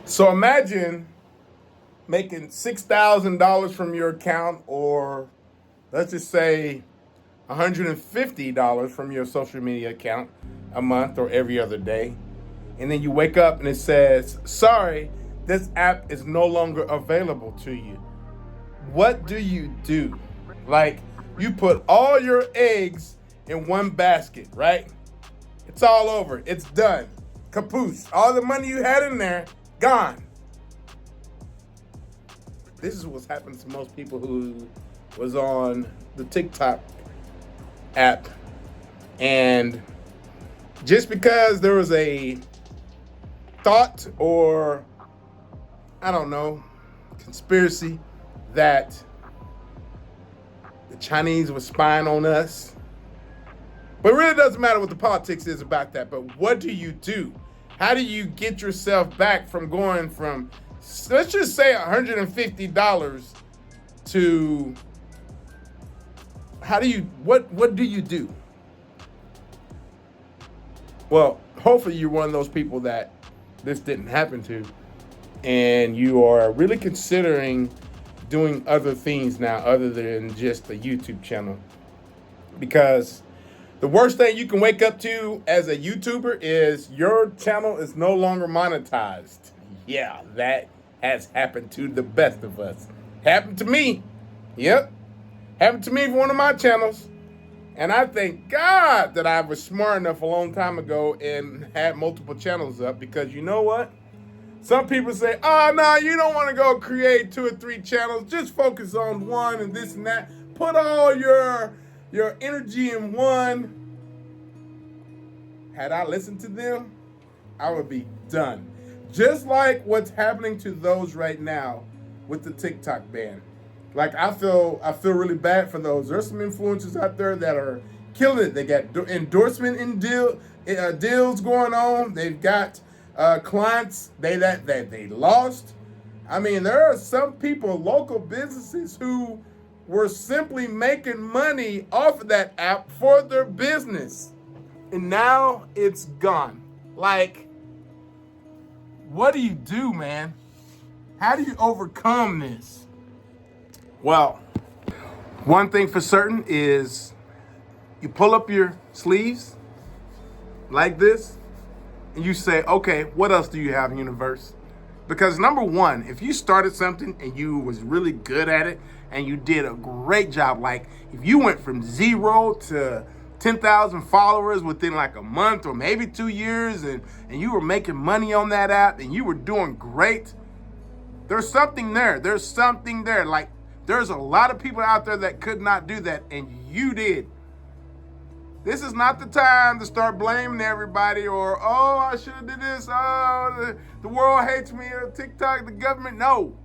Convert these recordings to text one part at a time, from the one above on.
So imagine making $6,000 from your account, or let's just say $150 from your social media account a month or every other day. And then you wake up and it says, sorry, this app is no longer available to you. What do you do? Like, you put all your eggs in one basket, right? It's all over. It's done. Caboose. All the money you had in there, gone. This is what's happened to most people who was on the TikTok app. And just because there was a thought, or I don't know, conspiracy that the Chinese were spying on us. But it really doesn't matter what the politics is about that. But what do you do? How do you get yourself back from going from, let's just say, $150 to, what do you do? Well, hopefully you're one of those people that this didn't happen to, and you are really considering doing other things now other than just a YouTube channel. Because the worst thing you can wake up to as a YouTuber is your channel is no longer monetized. Yeah, that has happened to the best of us. Happened to me. Yep. Happened to me for one of my channels. And I thank God that I was smart enough a long time ago and had multiple channels up, because you know what? Some people say, oh, no, you don't want to go create 2 or 3 channels. Just focus on one and this and that. Put all your energy in one. Had I listened to them, I would be done. Just like what's happening to those right now with the TikTok ban. Like, I feel really bad for those. There's some influencers out there that are killing it. They got endorsement deals going on. They've got clients that they lost. I mean, there are some people, local businesses, who were simply making money off of that app for their business. And now it's gone. Like, what do you do, man? How do you overcome this? Well, one thing for certain is you pull up your sleeves like this and you say, okay, what else do you have, universe? Because number one, if you started something and you was really good at it and you did a great job, like if you went from 0 to 10,000 followers within like a month or maybe 2 years, and you were making money on that app and you were doing great, there's something there. There's something there. Like, there's a lot of people out there that could not do that, and you did. This is not the time to start blaming everybody, or, oh, I should have did this, oh, the world hates me, or TikTok, the government. No,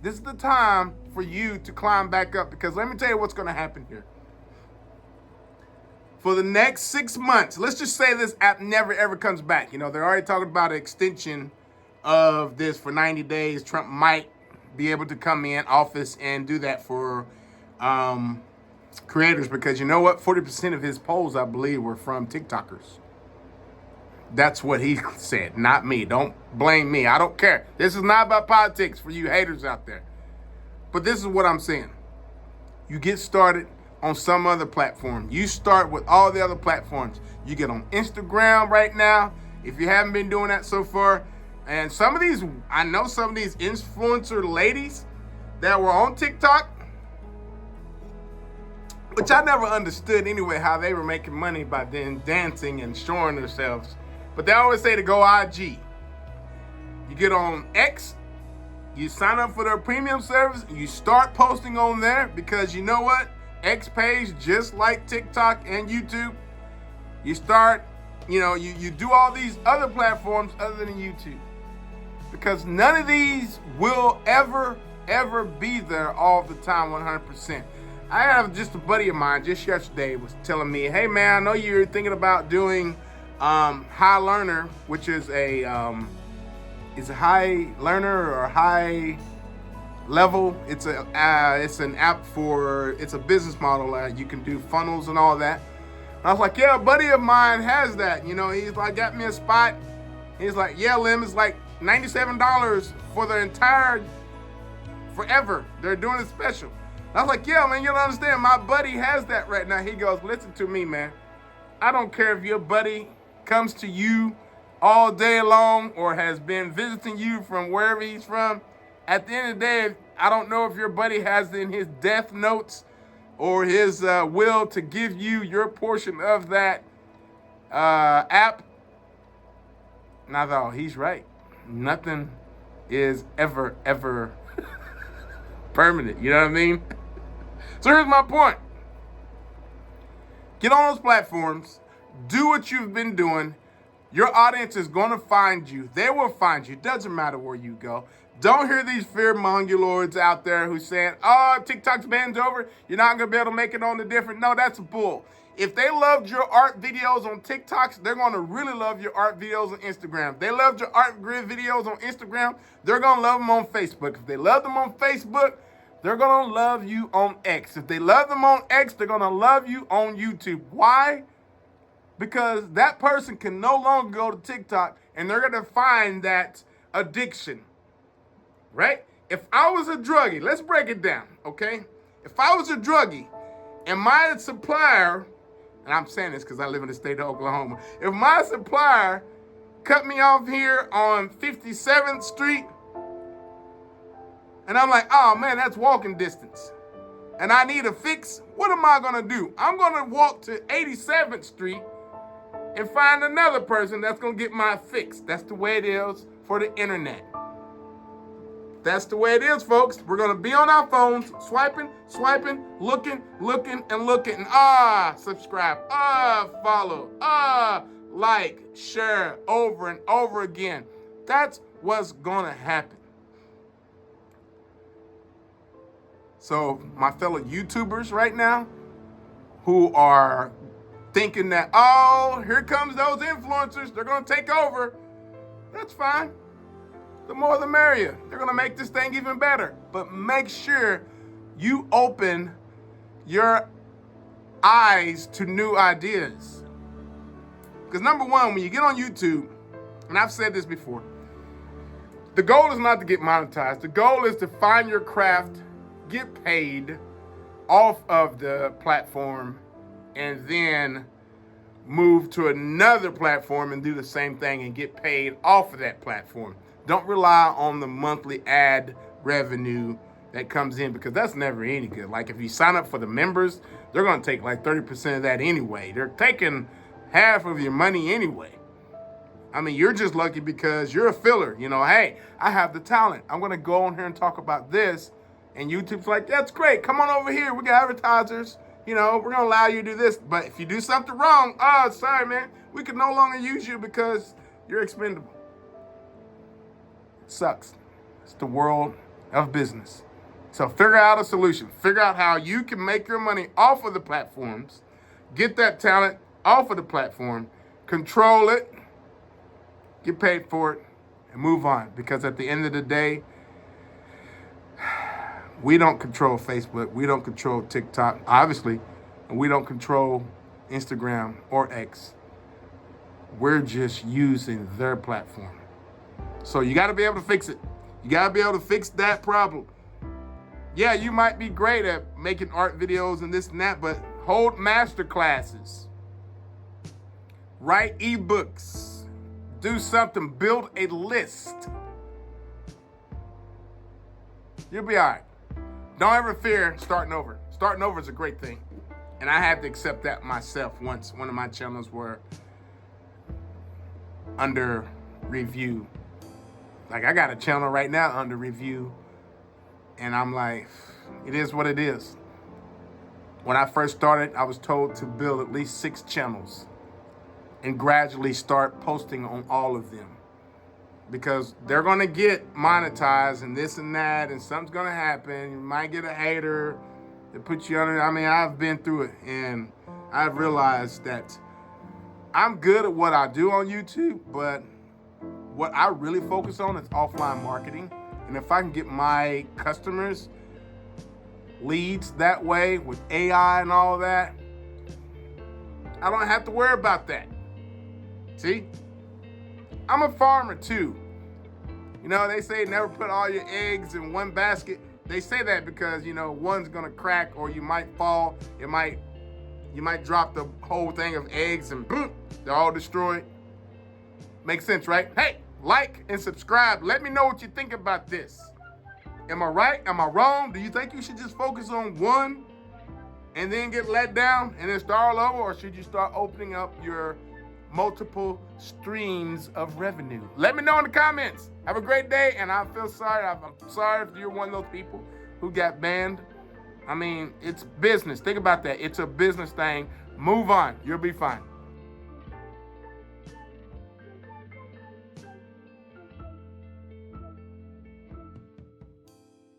this is the time for you to climb back up, because let me tell you what's going to happen here. For the next 6 months, let's just say this app never, ever comes back. You know, they're already talking about an extension of this for 90 days. Trump might be able to come in office and do that for creators, because you know what? 40% of his polls, I believe, were from TikTokers. That's what he said, not me. Don't blame me. I don't care. This is not about politics for you haters out there. But this is what I'm saying. You get started on some other platform. You start with all the other platforms. You get on Instagram right now, if you haven't been doing that so far. And some of these, I know some of these influencer ladies that were on TikTok, which I never understood anyway, how they were making money by then dancing and showing themselves. But they always say to go IG. You get on X, you sign up for their premium service, you start posting on there, because you know what? X pays just like TikTok and YouTube. You start, you do all these other platforms other than YouTube. Because none of these will ever be there all the time, 100%. I have just a buddy of mine just yesterday was telling me, hey man, I know you're thinking about doing high learner, which is a high learner or high level. It's an app it's a business model. You can do funnels and all that. And I was like, yeah, a buddy of mine has that. He's like, got me a spot. He's like, yeah, Lim, it's like $97 for the entire forever. They're doing it special. I was like, yeah, man, you don't understand. My buddy has that right now. He goes, listen to me, man. I don't care if your buddy comes to you all day long or has been visiting you from wherever he's from. At the end of the day, I don't know if your buddy has in his death notes or his will to give you your portion of that app. And I thought, he's right. Nothing is ever permanent. You know what I mean? So here's my point. Get on those platforms. Do what you've been doing. Your audience is going to find you. They will find you. Doesn't matter where you go. Don't hear these fear-mongers out there who's saying, oh, TikTok's ban's over. You're not going to be able to make it on the different. No, that's bull. If they loved your art videos on TikToks, they're going to really love your art videos on Instagram. If they loved your art grid videos on Instagram, they're going to love them on Facebook. If they love them on Facebook, they're going to love you on X. If they love them on X, they're going to love you on YouTube. Why? Because that person can no longer go to TikTok and they're going to find that addiction, right? If I was a druggie, let's break it down, okay? If I was a druggie and my supplier, and I'm saying this because I live in the state of Oklahoma, if my supplier cut me off here on 57th Street, and I'm like, oh man, that's walking distance, and I need a fix, what am I gonna do? I'm gonna walk to 87th Street and find another person that's gonna get my fix. That's the way it is for the internet. That's the way it is, folks. We're gonna be on our phones, swiping, looking, and subscribe, follow, like, share, over and over again. That's what's gonna happen. So my fellow YouTubers right now who are thinking that, oh, here comes those influencers, they're gonna take over. That's fine. The more the merrier. They're gonna make this thing even better. But make sure you open your eyes to new ideas. Because number one, when you get on YouTube, and I've said this before, the goal is not to get monetized. The goal is to find your craft, get paid off of the platform, and then move to another platform and do the same thing and get paid off of that platform. Don't rely on the monthly ad revenue that comes in, because that's never any good. Like if you sign up for the members, they're going to take like 30% of that anyway. They're taking half of your money anyway. I mean, you're just lucky because you're a filler. You know, hey, I have the talent. I'm going to go on here and talk about this. And YouTube's like, that's great. Come on over here. We got advertisers. You know, we're going to allow you to do this. But if you do something wrong, oh, sorry, man, we can no longer use you because you're expendable. It sucks. It's the world of business. So figure out a solution. Figure out how you can make your money off of the platforms. Get that talent off of the platform. Control it. Get paid for it. And move on. Because at the end of the day, we don't control Facebook. We don't control TikTok, obviously. And we don't control Instagram or X. We're just using their platform. So you got to be able to fix it. You got to be able to fix that problem. Yeah, you might be great at making art videos and this and that, but hold master classes. Write ebooks. Do something. Build a list. You'll be all right. Don't ever fear starting over. Starting over is a great thing. And I had to accept that myself once one of my channels were under review. Like I got a channel right now under review. And I'm like, it is what it is. When I first started, I was told to build at least 6 channels and gradually start posting on all of them. Because they're going to get monetized and this and that, and something's going to happen. You might get a hater that puts you under. I mean, I've been through it, and I've realized that I'm good at what I do on YouTube, but what I really focus on is offline marketing. And if I can get my customers leads that way with AI and all that, I don't have to worry about that. See? I'm a farmer too. You know, they say never put all your eggs in one basket. They say that because, you know, one's gonna crack or you might fall. You might drop the whole thing of eggs and boom, they're all destroyed. Makes sense, right? Hey, like and subscribe. Let me know what you think about this. Am I right? Am I wrong? Do you think you should just focus on one and then get let down and then start all over? Or should you start opening up your multiple streams of revenue? Let me know in the comments. Have a great day, and I feel sorry. I'm sorry if you're one of those people who got banned. I mean, it's business. Think about that. It's a business thing. Move on. You'll be fine.